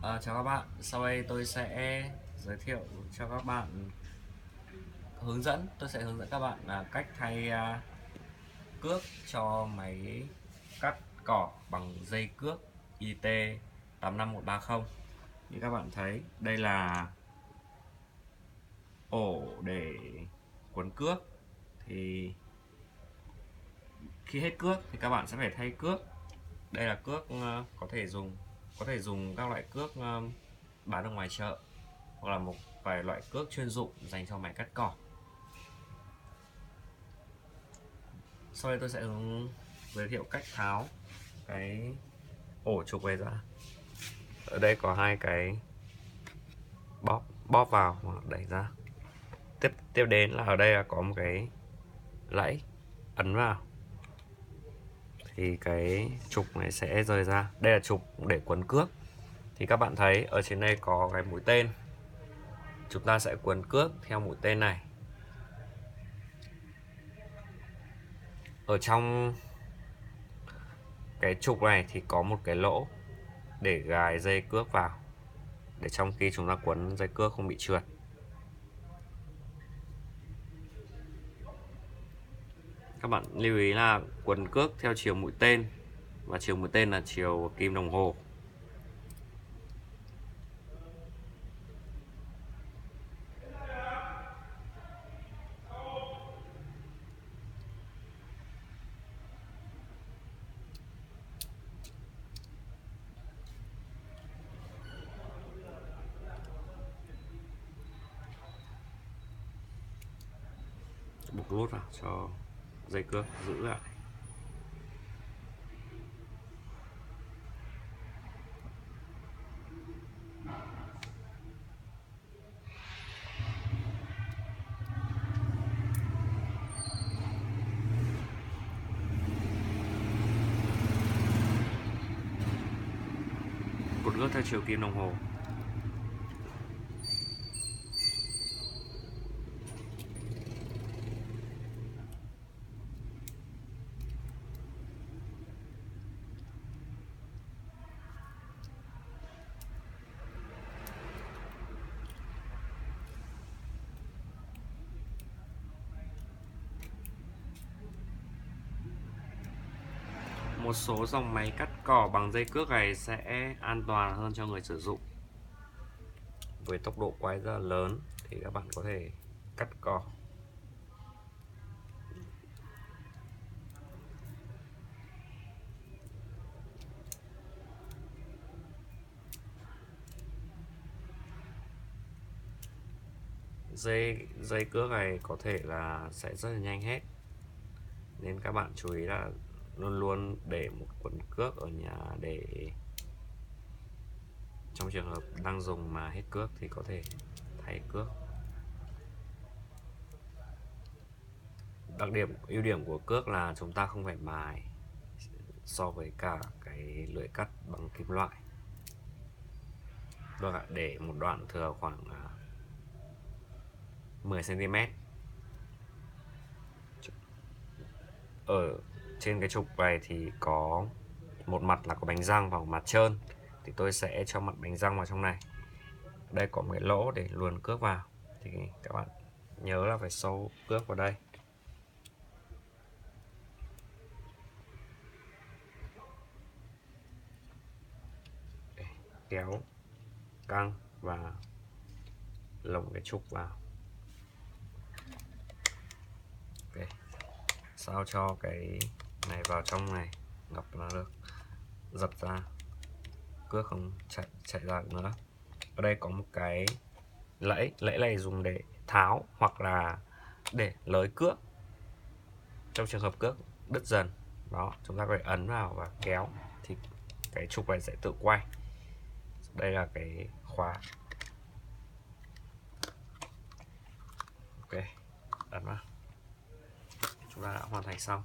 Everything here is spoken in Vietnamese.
Chào các bạn, sau đây tôi sẽ giới thiệu cho các bạn tôi sẽ hướng dẫn các bạn cách thay cước cho máy cắt cỏ bằng dây cước IT85130. Như các bạn thấy, đây là ổ để quấn cước. Thì khi hết cước thì các bạn sẽ phải thay cước. Đây là cước có thể dùng các loại cước bán ở ngoài chợ, hoặc là một vài loại cước chuyên dụng dành cho máy cắt cỏ. Sau đây tôi sẽ giới thiệu cách tháo cái ổ trục này ra. Ở đây có hai cái bóp vào và đẩy ra. Tiếp đến là ở đây là có một cái lẫy, ấn vào thì cái trục này sẽ rời ra. Đây là trục để quấn cước. Thì các bạn thấy ở trên đây có cái mũi tên. Chúng ta sẽ quấn cước theo mũi tên này. Ở trong cái trục này thì có một cái lỗ để gài dây cước vào, để trong khi chúng ta quấn dây cước không bị trượt. Các bạn lưu ý là quấn cước theo chiều mũi tên, và chiều mũi tên là chiều kim đồng hồ. Buộc nút vào cho dây cước giữ lại. Buộc cước theo chiều kim đồng hồ. Một số dòng máy cắt cỏ bằng dây cước này sẽ an toàn hơn cho người sử dụng. Với tốc độ quay rất là lớn thì các bạn có thể cắt cỏ. Dây cước này có thể là sẽ rất là nhanh hết, nên các bạn chú ý là luôn luôn để một quần cước ở nhà, để trong trường hợp đang dùng mà hết cước thì có thể thay cước. Ưu điểm của cước là chúng ta không phải mài so với cả cái lưỡi cắt bằng kim loại. Vâng ạ, để một đoạn thừa khoảng 10 cm. Ở trên cái trục này thì có một mặt là có bánh răng và một mặt trơn, thì tôi sẽ cho mặt bánh răng vào trong này. Đây có một cái lỗ để luồn cước vào, thì các bạn nhớ là phải sâu cước vào đây. Để kéo căng và lồng cái trục vào. Okay. Sao cho cái này vào trong này, ngập nó được, giật ra, cước không chạy ra được nữa. Ở đây có một cái lẫy này dùng để tháo hoặc là để lới cước trong trường hợp cước đứt dần. Đó, chúng ta phải ấn vào và kéo thì cái trục này sẽ tự quay. Đây là cái khóa. Ok, ấn vào. Chúng ta đã hoàn thành xong.